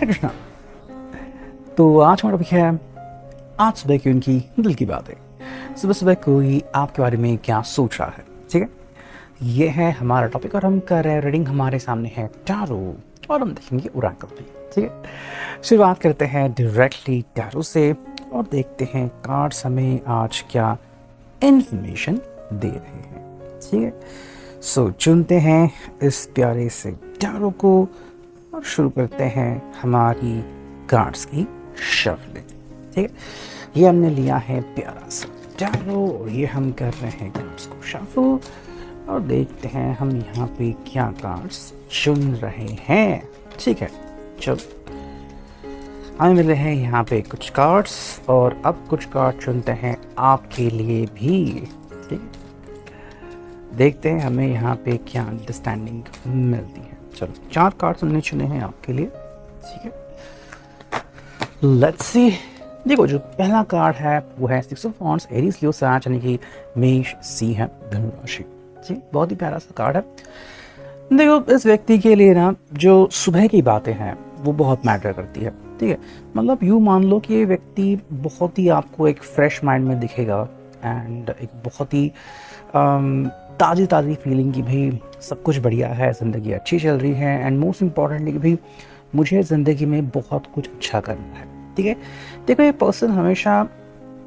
हरे कृष्णा। तो आज हमारा टॉपिक है आज सुबह की उनकी दिल की बातें। सुबह सुबह कोई आपके बारे में क्या सोच रहा है, ठीक है। ये है हमारा टॉपिक और हम कर रहे हैं रीडिंग। हमारे सामने है टैरो और हम देखेंगे ओरेकल भी, ठीक है। शुरुआत करते हैं डायरेक्टली टैरो से और देखते हैं कार्ड्स हमें आज क्या इंफॉर्मेशन दे रहे हैं, ठीक है। सो चुनते हैं इस प्यारे से टैरो को और शुरू करते हैं हमारी कार्ड्स की शफलिंग, ठीक है। ये हमने लिया है प्यारा सा टैरो और ये हम कर रहे हैं कार्ड्स को शफल और देखते हैं हम यहाँ पे क्या कार्ड्स चुन रहे हैं, ठीक है। चलो हमें मिले हैं यहाँ पे कुछ कार्ड्स और अब कुछ कार्ड चुनते हैं आपके लिए भी, ठीक है। देखते हैं हमें यहाँ पे क्या अंडरस्टैंडिंग मिलती है। चलो 4 कार्ड्स हमने चुने हैं आपके लिए, ठीक है। Let's see. देखो जो पहला कार्ड है वो है 6 ऑफ वांड्स, एरीज लियो साच यानी कि मेष सी है धनु राशि, जी बहुत ही प्यारा सा कार्ड है। देखो इस व्यक्ति के लिए ना जो सुबह की बातें हैं वो बहुत मैटर करती है, ठीक है। मतलब यूँ मान लो कि ये व्यक्ति बहुत ही आपको एक फ्रेश माइंड में दिखेगा एंड एक बहुत ही ताज़ी ताज़ी फीलिंग की भाई सब कुछ बढ़िया है, ज़िंदगी अच्छी चल रही है एंड मोस्ट इम्पॉर्टेंटली कि भाई मुझे ज़िंदगी में बहुत कुछ अच्छा करना है, ठीक है। देखो ये पर्सन हमेशा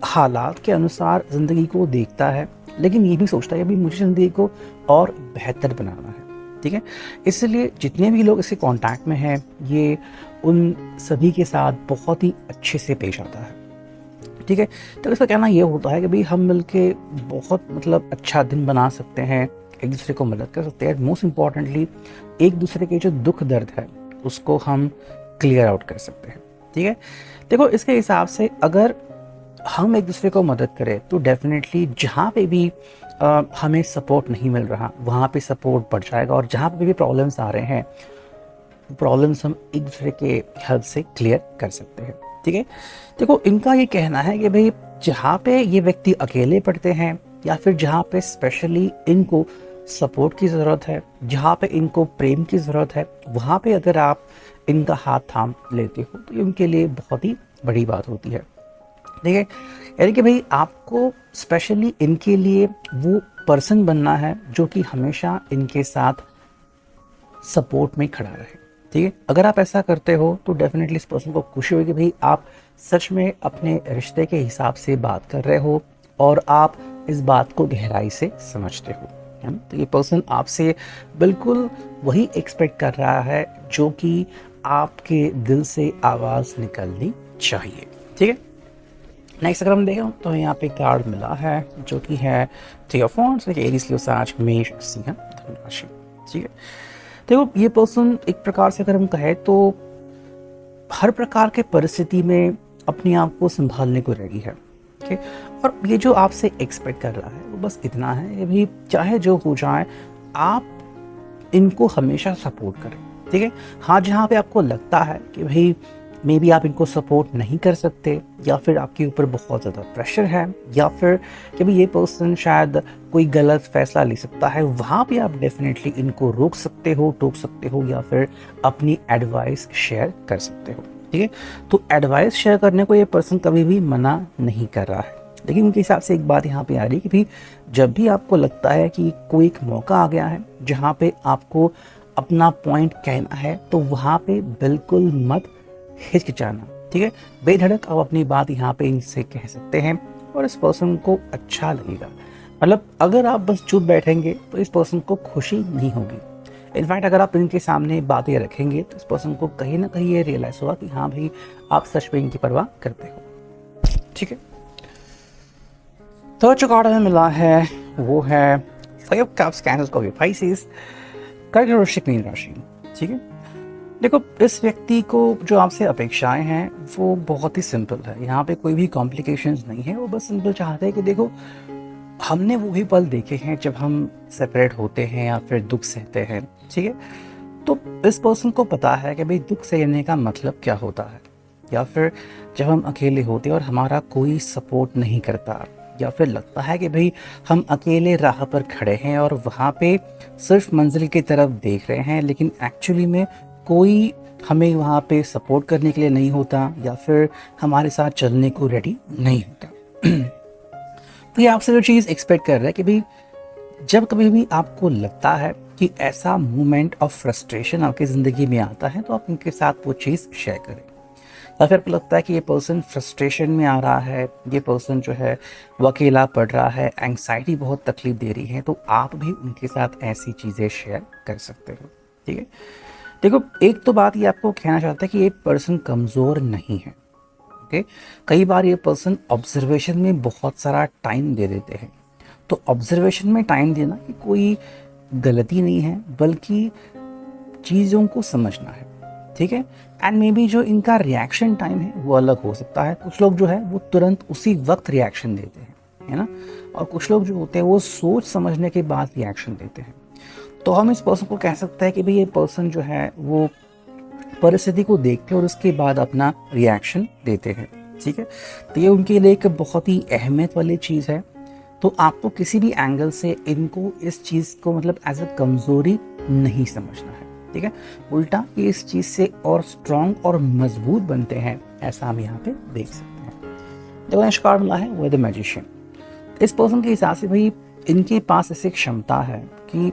हालात के अनुसार ज़िंदगी को देखता है लेकिन ये भी सोचता है कि भाई मुझे ज़िंदगी को और बेहतर बनाना है, ठीक है। इसलिए जितने भी लोग इसके कांटेक्ट में हैं ये उन सभी के साथ बहुत ही अच्छे से पेश आता है, ठीक है। तो इसका कहना ये होता है कि भाई हम मिलके बहुत मतलब अच्छा दिन बना सकते हैं, एक दूसरे को मदद कर सकते हैं, मोस्ट इम्पॉर्टेंटली एक दूसरे के जो दुख दर्द है उसको हम क्लियर आउट कर सकते हैं, ठीक है। देखो इसके हिसाब से अगर हम एक दूसरे को मदद करें तो डेफिनेटली जहाँ पे भी हमें सपोर्ट नहीं मिल रहा वहाँ पे सपोर्ट बढ़ जाएगा और जहाँ पे भी प्रॉब्लम्स आ रहे हैं प्रॉब्लम्स हम एक दूसरे के हेल्प से क्लियर कर सकते हैं, ठीक है। देखो इनका ये कहना है कि भाई जहाँ पे ये व्यक्ति अकेले पड़ते हैं या फिर जहाँ पे स्पेशली इनको सपोर्ट की ज़रूरत है, जहाँ पे इनको प्रेम की ज़रूरत है, वहाँ पे अगर आप इनका हाथ थाम लेते हो तो ये उनके लिए बहुत ही बड़ी बात होती है, ठीक है। यानी कि भाई आपको स्पेशली इनके लिए वो पर्सन बनना है जो कि हमेशा इनके साथ सपोर्ट में खड़ा रहे, ठीक है। अगर आप ऐसा करते हो तो डेफिनेटली इस पर्सन को खुशी होगी भाई आप सच में अपने रिश्ते के हिसाब से बात कर रहे हो और आप इस बात को गहराई से समझते हो, है ना। तो ये पर्सन आपसे बिल्कुल वही एक्सपेक्ट कर रहा है जो कि आपके दिल से आवाज़ निकलनी चाहिए, ठीक है। नेक्स्ट अगर हम देखें तो यहाँ पे कार्ड मिला है जो कि है 3 ऑफ वांड्स, एरीज लियो साच मेष सिंह धनु राशि, ठीक है। देखो ये पर्सन एक प्रकार से अगर हम कहें तो हर प्रकार के परिस्थिति में अपने आप को संभालने को रेडी है, ठीक है। और ये जो आपसे एक्सपेक्ट कर रहा है वो बस इतना है कि भाई चाहे जो हो जाए आप इनको हमेशा सपोर्ट करें, ठीक है। हाँ जहाँ पे आपको लगता है कि भाई मे बी आप इनको सपोर्ट नहीं कर सकते या फिर आपके ऊपर बहुत ज़्यादा प्रेशर है या फिर कि भाई ये पर्सन शायद कोई गलत फैसला ले सकता है, वहाँ पे आप डेफिनेटली इनको रोक सकते हो, टोक सकते हो या फिर अपनी एडवाइस शेयर कर सकते हो, ठीक है। तो एडवाइस शेयर करने को ये पर्सन कभी भी मना नहीं कर रहा है, लेकिन उनके हिसाब से एक बात यहाँ पे आ रही है कि भाई जब भी आपको लगता है कि कोई एक मौका आ गया है जहाँ पे आपको अपना पॉइंट कहना है तो वहाँ पे बिल्कुल मत हिचकिचाना, ठीक है। बेधड़क आप अपनी बात यहाँ पे इनसे कह सकते हैं और इस पर्सन को अच्छा लगेगा। मतलब अगर आप बस चुप बैठेंगे तो इस पर्सन को खुशी नहीं होगी। इनफैक्ट अगर आप इनके सामने बातें रखेंगे तो इस पर्सन को कहीं ना कहीं ये रियलाइज होगा कि हाँ भाई आप सच में इनकी परवाह करते हो, ठीक है। थर्ड जो कार्ड हमें मिला है वो है 5 of cups, cancer, Scorpio, Pisces, कर्क, वृश्चिक, मीन राशि, ठीक है। देखो इस व्यक्ति को जो आपसे अपेक्षाएं हैं वो बहुत ही सिंपल है, यहाँ पे कोई भी कॉम्प्लिकेशंस नहीं है। वो बस सिंपल चाहते हैं कि देखो हमने वही पल देखे हैं जब हम सेपरेट होते हैं या फिर दुख सहते हैं, ठीक है। तो इस पर्सन को पता है कि भाई दुख सहने का मतलब क्या होता है या फिर जब हम अकेले होते हैं और हमारा कोई सपोर्ट नहीं करता या फिर लगता है कि भाई हम अकेले राह पर खड़े हैं और वहाँ पे सिर्फ मंजिल की तरफ देख रहे हैं लेकिन एक्चुअली में कोई हमें वहाँ पे सपोर्ट करने के लिए नहीं होता या फिर हमारे साथ चलने को रेडी नहीं होता। तो ये आपसे जो चीज़ एक्सपेक्ट कर रहा है कि भाई जब कभी भी आपको लगता है कि ऐसा मोमेंट ऑफ फ्रस्ट्रेशन आपकी ज़िंदगी में आता है, तो आप उनके साथ वो चीज़ शेयर करें। या फिर आपको लगता है कि ये पर्सन फ्रस्ट्रेशन में आ रहा है, ये पर्सन जो है वो अकेला पड़ रहा है, एंग्जाइटी बहुत तकलीफ दे रही है, तो आप भी उनके साथ ऐसी चीज़ें शेयर कर सकते हो। ठीक है, देखो एक तो बात ये आपको कहना चाहता है कि ये पर्सन कमज़ोर नहीं है। ओके, कई बार ये पर्सन ऑब्जर्वेशन में बहुत सारा टाइम दे देते हैं। तो ऑब्जर्वेशन में टाइम देना ये कोई गलती नहीं है, बल्कि चीज़ों को समझना है। ठीक है, एंड मे बी जो इनका रिएक्शन टाइम है वो अलग हो सकता है। कुछ लोग जो है वो तुरंत उसी वक्त रिएक्शन देते हैं, है ना, और कुछ लोग जो होते हैं वो सोच समझने के बाद रिएक्शन देते हैं। तो हम इस पर्सन को कह सकते हैं कि भाई ये पर्सन जो है वो परिस्थिति को देखते हैं और उसके बाद अपना रिएक्शन देते हैं। ठीक है, तो ये उनके लिए एक बहुत ही अहमियत वाली चीज़ है। तो आपको किसी भी एंगल से इनको इस चीज़ को मतलब एज अ कमज़ोरी नहीं समझना है। ठीक है, उल्टा ये इस चीज़ से और स्ट्रॉन्ग और मजबूत बनते हैं, ऐसा हम यहाँ पे देख सकते हैं। देखो नेक्स्ट कार्ड मिला है वो द मैजिशियन। इस पर्सन के हिसाब से भाई इनके पास ऐसी क्षमता है कि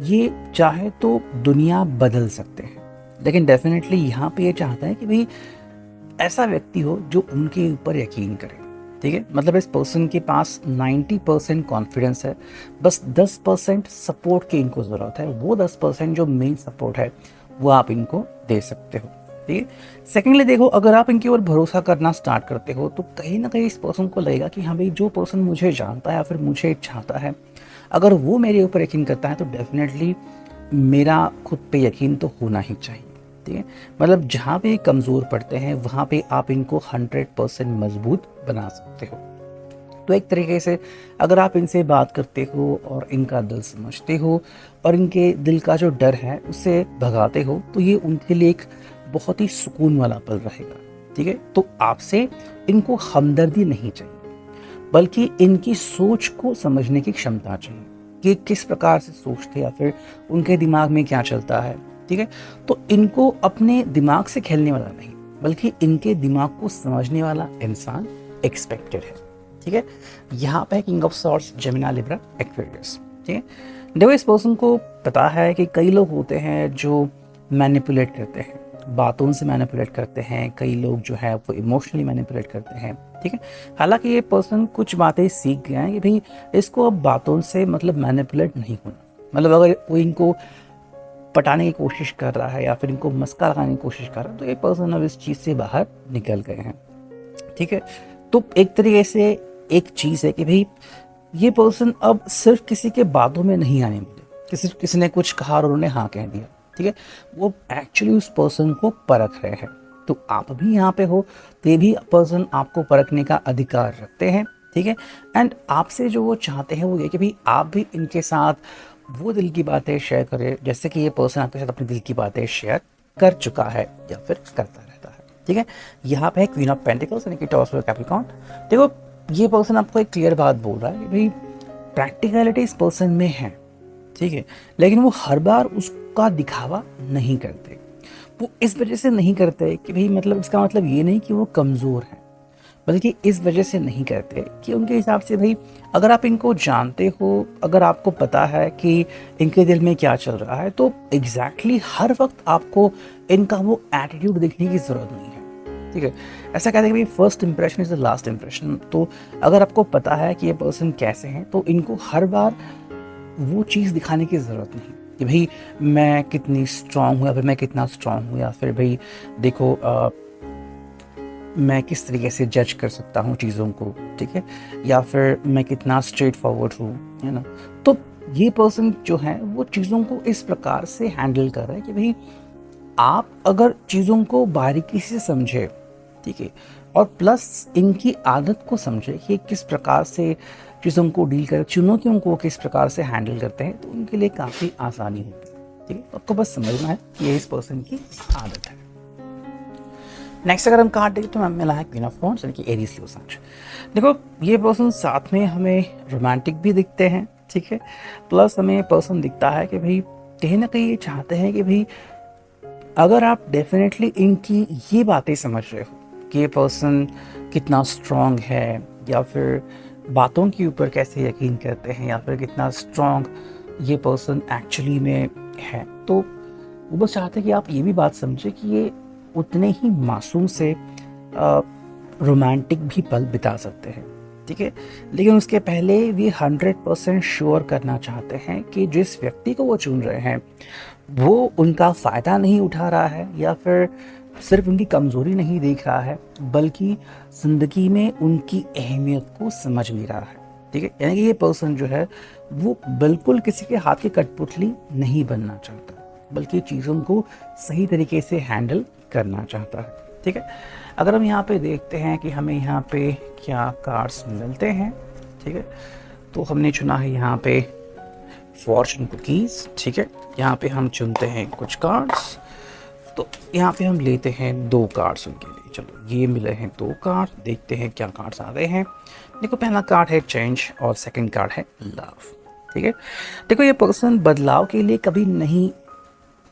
ये चाहे तो दुनिया बदल सकते हैं, लेकिन डेफिनेटली यहाँ पे ये चाहता है कि भाई ऐसा व्यक्ति हो जो उनके ऊपर यकीन करे। ठीक है, मतलब इस पर्सन के पास 90% कॉन्फिडेंस है, बस 10% सपोर्ट की इनको ज़रूरत है। वो 10% जो मेन सपोर्ट है वो आप इनको दे सकते हो। ठीक है, सेकेंडली देखो अगर आप इनके ऊपर भरोसा करना स्टार्ट करते हो तो कहीं ना कहीं इस पर्सन को लगेगा कि हाँ भाई जो पर्सन मुझे जानता है या फिर मुझे चाहता है, अगर वो मेरे ऊपर यकीन करता है तो डेफिनेटली मेरा खुद पे यकीन तो होना ही चाहिए। ठीक है, मतलब जहाँ पे कमज़ोर पड़ते हैं वहाँ पे आप इनको 100% मजबूत बना सकते हो। तो एक तरीके से अगर आप इनसे बात करते हो और इनका दिल समझते हो और इनके दिल का जो डर है उसे भगाते हो, तो ये उनके लिए एक बहुत ही सुकून वाला पल रहेगा। ठीक है, तो आपसे इनको हमदर्दी नहीं चाहिए, बल्कि इनकी सोच को समझने की क्षमता चाहिए कि किस प्रकार से सोचते या फिर उनके दिमाग में क्या चलता है। ठीक है, तो इनको अपने दिमाग से खेलने वाला नहीं, बल्कि इनके दिमाग को समझने वाला इंसान एक्सपेक्टेड है। ठीक है, यहाँ पे king of swords, Gemini, Libra, Aquarius. ठीक है, देखो इस पर्सन को पता है कि कई लोग होते हैं जो मैनिपुलेट करते हैं, बातों से मैनिपुलेट करते हैं, कई लोग जो है वो इमोशनली मैनिपुलेट करते हैं। ठीक है, हालांकि ये पर्सन कुछ बातें सीख गया है कि भाई इसको अब बातों से मतलब मैनिपुलेट नहीं होना। मतलब अगर कोई इनको पटाने की कोशिश कर रहा है या फिर इनको मस्का लगाने की कोशिश कर रहा है, तो ये पर्सन अब इस चीज़ से बाहर निकल गए हैं। ठीक है, तो एक तरीके से एक चीज़ है कि भाई ये पर्सन अब सिर्फ किसी के बातों में नहीं आने वाले, किसी ने कुछ कहा और उन्होंने हाँ कह दिया। ठीक है, वो एक्चुअली उस पर्सन को परख रहे हैं। तो आप भी यहाँ पे हो तो ये भी पर्सन आपको परखने का अधिकार रखते हैं। ठीक है, एंड आपसे जो वो चाहते हैं वो ये कि भाई आप भी इनके साथ वो दिल की बातें शेयर करें, जैसे कि ये पर्सन आपके साथ अपनी दिल की बातें शेयर कर चुका है या फिर करता रहता है। ठीक है, यहाँ पे क्वीन ऑफ पेंटिकल्स यानी कि टॉस ऑफ कैप्रिकॉर्न। देखो ये पर्सन आपको एक क्लियर बात बोल रहा है कि भाई प्रैक्टिकलिटी इस पर्सन में है। ठीक है, लेकिन वो हर बार उसका दिखावा नहीं करते। वो इस वजह से नहीं करते कि भाई मतलब इसका मतलब ये नहीं कि वो कमज़ोर है, बल्कि इस वजह से नहीं करते कि उनके हिसाब से भाई अगर आप इनको जानते हो, अगर आपको पता है कि इनके दिल में क्या चल रहा है, तो एग्जैक्टली हर वक्त आपको इनका वो एटीट्यूड देखने की ज़रूरत नहीं है। ठीक है, ऐसा कहते हैं कि भाई first impression is the last impression. तो अगर आपको पता है कि ये पर्सन कैसे हैं, तो इनको हर बार वो चीज़ दिखाने की ज़रूरत नहीं कि भाई मैं कितनी स्ट्रांग हूँ या फिर मैं कितना स्ट्रांग हूँ, या फिर भाई देखो मैं किस तरीके से जज कर सकता हूँ चीज़ों को। ठीक है, या फिर मैं कितना स्ट्रेट फॉरवर्ड हूँ, है ना। तो ये पर्सन जो है वो चीज़ों को इस प्रकार से हैंडल कर रहा है कि भाई आप अगर चीज़ों को बारीकी से समझे, ठीक है, और प्लस इनकी आदत को समझे कि किस प्रकार से चीज़ों को डील कर, चुनौतियों को किस प्रकार से हैंडल करते हैं, तो उनके लिए काफ़ी आसानी होगी। ठीक है, आपको बस समझना है कि ये इस पर्सन की आदत है। नेक्स्ट अगर हम कार्ड देखें तो हमें मिला है क्वीन ऑफ वॉन्ड्स यानी कि एरीज लियो साच। देखो ये पर्सन साथ में हमें रोमांटिक भी दिखते हैं। ठीक है, प्लस हमें पर्सन दिखता है कि भाई कहीं ना कहीं ये चाहते हैं कि भाई अगर आप डेफिनेटली इनकी ये बातें समझ रहे हो कि ये पर्सन कितना स्ट्रांग है, या फिर बातों के ऊपर कैसे यकीन करते हैं, या फिर कितना स्ट्रांग ये पर्सन एक्चुअली में है, तो वो बस चाहते हैं कि आप ये भी बात समझे कि ये उतने ही मासूम से रोमांटिक भी पल बिता सकते हैं, ठीक है। लेकिन उसके पहले वे 100% श्योर करना चाहते हैं कि जिस व्यक्ति को वो चुन रहे हैं वो उनका फ़ायदा नहीं उठा रहा है, या फिर सिर्फ उनकी कमज़ोरी नहीं देख रहा है, बल्कि ज़िंदगी में उनकी अहमियत को समझ भी रहा है, ठीक है। यानी कि ये पर्सन जो है वो बिल्कुल किसी के हाथ की कठपुतली नहीं बनना चाहता, बल्कि चीज़ों को सही तरीके से हैंडल करना चाहता है, ठीक है। अगर हम यहाँ पे देखते हैं कि हमें यहाँ पे क्या कार्ड्स मिलते हैं, ठीक है, तो हमने चुना है यहाँ पे फॉर्चून कुकीज़, ठीक है। यहाँ पे हम चुनते हैं कुछ कार्ड्स, तो यहाँ पे हम लेते हैं 2 कार्ड्स उनके लिए। चलो ये मिले हैं 2 कार्ड, देखते हैं क्या कार्ड्स आ रहे हैं। देखो पहला कार्ड है चेंज और सेकंड कार्ड है लव, ठीक है। देखो ये पर्सन बदलाव के लिए कभी नहीं,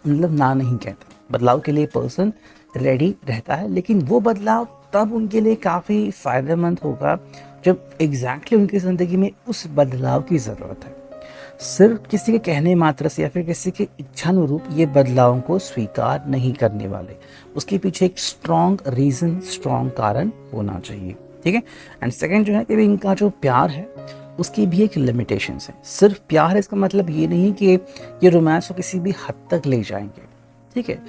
मतलब ना नहीं कहता, बदलाव के लिए पर्सन रेडी रहता है, लेकिन वो बदलाव तब उनके लिए काफ़ी फ़ायदेमंद होगा जब एग्जैक्टली उनकी ज़िंदगी में उस बदलाव की ज़रूरत है। सिर्फ किसी के कहने मात्र से या फिर किसी के इच्छानुरूप ये बदलावों को स्वीकार नहीं करने वाले, उसके पीछे एक स्ट्रॉन्ग रीज़न, स्ट्रॉन्ग कारण होना चाहिए, ठीक है। एंड सेकंड जो है कि इनका जो प्यार है उसकी भी एक लिमिटेशंस है। सिर्फ प्यार है इसका मतलब ये नहीं कि ये रोमांस को किसी भी हद तक ले जाएंगे, ठीक है।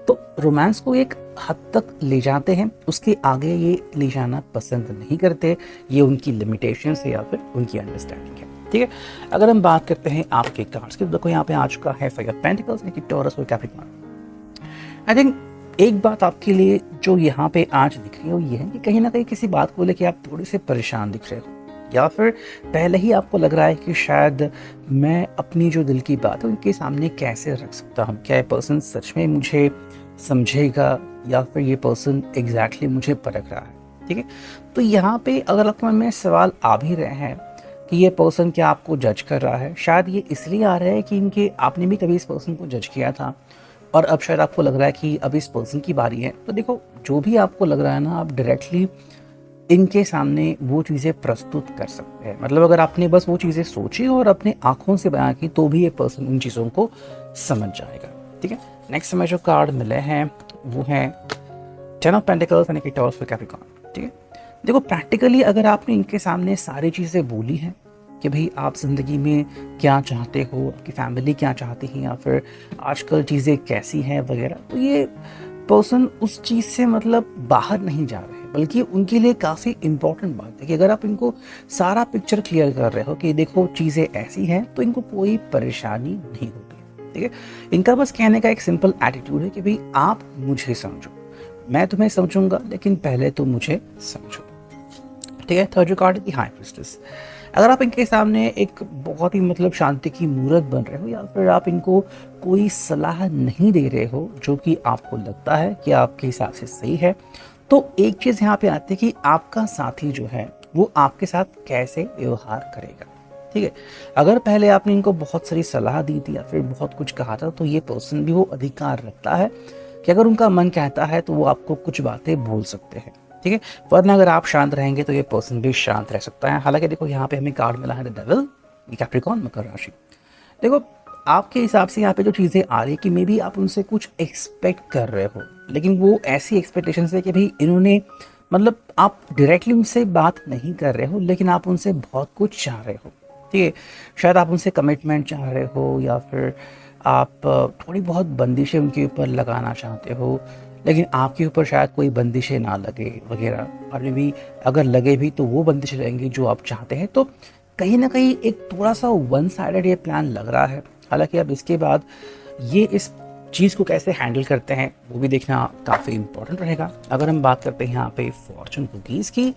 तो रोमांस को एक हद तक ले जाते हैं, उसके आगे ये ले जाना पसंद नहीं करते, ये उनकी लिमिटेशंस है या फिर उनकी अंडरस्टैंडिंग है, ठीक है। अगर हम बात करते हैं आपके कार्ड्स की, देखो यहाँ पे आ चुका है 5 ऑफ पेंटिकल्स, यानी कि टॉरस और कैप्रिकॉर्न। आई थिंक एक बात आपके लिए जो यहाँ पे आज दिख रही है वो ये है कि कहीं ना कहीं किसी बात को लेकर आप थोड़े से परेशान दिख रहे हो, या फिर पहले ही आपको लग रहा है कि शायद मैं अपनी जो दिल की बात है उनके सामने कैसे रख सकता हूँ, क्या ये पर्सन सच में मुझे समझेगा, या फिर ये पर्सन एग्जैक्टली मुझे परख रहा है, ठीक है। तो यहाँ पे अगर आपके मन में सवाल आ भी रहे हैं कि ये पर्सन क्या आपको जज कर रहा है, शायद ये इसलिए आ रहा है कि इनके आपने भी कभी इस पर्सन को जज किया था और अब शायद आपको लग रहा है कि अब इस पर्सन की बारी है। तो देखो जो भी आपको लग रहा है ना, आप डायरेक्टली इनके सामने वो चीज़ें प्रस्तुत कर सकते हैं। मतलब अगर आपने बस वो चीज़ें सोची और अपने आँखों से बयां की तो भी ये पर्सन उन चीज़ों को समझ जाएगा, ठीक है। नेक्स्ट हमें जो कार्ड मिले हैं वो हैं 10 ऑफ पेंटिकल्स, यानी कि टॉरस और कैप्रिकॉर्न, ठीक है। देखो प्रैक्टिकली अगर आपने इनके सामने सारी चीज़ें बोली हैं कि भाई आप ज़िंदगी में क्या चाहते हो, आपकी फैमिली क्या चाहती है, या फिर आजकल चीज़ें कैसी हैं वगैरह, तो ये पर्सन उस चीज़ से मतलब बाहर नहीं जा रहे हैं, बल्कि उनके लिए काफ़ी इम्पोर्टेंट बात है कि अगर आप इनको सारा पिक्चर क्लियर कर रहे हो कि देखो चीज़ें ऐसी हैं, तो इनको कोई परेशानी नहीं होती, ठीक है। इनका बस कहने का एक सिंपल एटीट्यूड है कि भाई आप मुझे समझो, मैं तुम्हें समझूंगा, लेकिन पहले तो मुझे समझो, ठीक है। थर्ड कार्ड की हाई प्रीस्टेस। अगर आप इनके सामने एक बहुत ही मतलब शांति की मूर्त बन रहे हो, या फिर आप इनको कोई सलाह नहीं दे रहे हो जो कि आपको लगता है कि आपके हिसाब से सही है, तो एक चीज़ यहाँ पे आती है कि आपका साथी जो है वो आपके साथ कैसे व्यवहार करेगा, ठीक है। अगर पहले आपने इनको बहुत सारी सलाह दी थी या फिर बहुत कुछ कहा था, तो ये पर्सन भी वो अधिकार रखता है कि अगर उनका मन कहता है तो वो आपको कुछ बातें बोल सकते हैं, ठीक है। वरना अगर आप शांत रहेंगे तो ये पर्सन भी शांत रह सकता है। हालांकि देखो यहाँ पे हमें कार्ड मिला है द डेविल, कैप्रिकॉर्न, मकर राशि। देखो आपके हिसाब से यहाँ पे जो चीज़ें आ रही है कि मे बी आप उनसे कुछ एक्सपेक्ट कर रहे हो, लेकिन वो ऐसी एक्सपेक्टेशन है कि भाई इन्होंने, मतलब आप डायरेक्टली उनसे बात नहीं कर रहे हो, लेकिन आप उनसे बहुत कुछ चाह रहे हो, ठीक है। शायद आप उनसे कमिटमेंट चाह रहे हो, या फिर आप थोड़ी बहुत बंदिशें उनके ऊपर लगाना चाहते हो, लेकिन आपके ऊपर शायद कोई बंदिशें ना लगे वगैरह, और भी अगर लगे भी तो वो बंदिशें रहेंगी जो आप चाहते हैं। तो कहीं ना कहीं एक थोड़ा सा वन साइडेड ये प्लान लग रहा है। हालांकि अब इसके बाद ये इस चीज़ को कैसे हैंडल करते हैं वो भी देखना काफ़ी इम्पोर्टेंट रहेगा। अगर हम बात करते हैं यहाँ पे फॉर्चून कुकीज़ की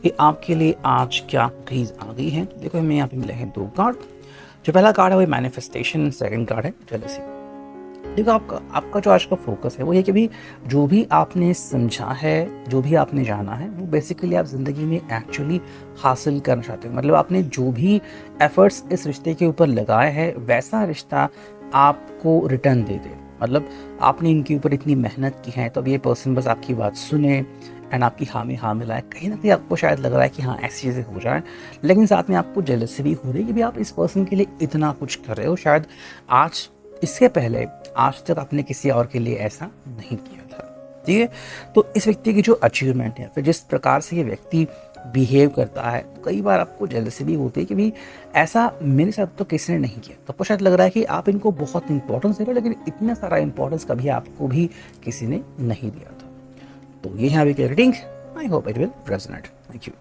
कि आपके लिए आज क्या कुकीज़ आ गई हैं, तो देखो हमें यहाँ पे मिले हैं 2 कार्ड। जो पहला कार्ड है वो मैनिफेस्टेशन, सेकंड कार्ड है जेलसी। देखो आपका जो आज का फोकस है वो ये कि भी जो भी आपने समझा है, जो भी आपने जाना है, वो बेसिकली आप ज़िंदगी में एक्चुअली हासिल करना चाहते हो। मतलब आपने जो भी एफर्ट्स इस रिश्ते के ऊपर लगाए हैं वैसा रिश्ता आपको रिटर्न दे दे। मतलब आपने इनके ऊपर इतनी मेहनत की है, तो अब ये पर्सन बस आपकी बात सुने एंड आपकी हाँ में हाँ मिलाए। कहीं न कहीं आपको शायद लग रहा है कि हाँ, ऐसी चीज़ें हो जाएँ, लेकिन साथ में आपको जेलसी भी हो रही है कि भई आप इस पर्सन के लिए इतना कुछ कर रहे हो। शायद आज इससे पहले आज तक आपने किसी और के लिए ऐसा नहीं किया था, ठीक है? तो इस व्यक्ति की जो अचीवमेंट है, फिर जिस प्रकार से ये व्यक्ति बिहेव करता है, तो कई बार आपको जेलसी भी होती है कि भई ऐसा मेरे साथ तो किसी ने नहीं किया। तो आपको शायद लग रहा है कि आप इनको बहुत इम्पोर्टेंस दे रहे हो, लेकिन इतना सारा इम्पोर्टेंस कभी आपको भी किसी ने नहीं दिया था। तो ये है अभी की reading. I hope it will resonate. Thank you.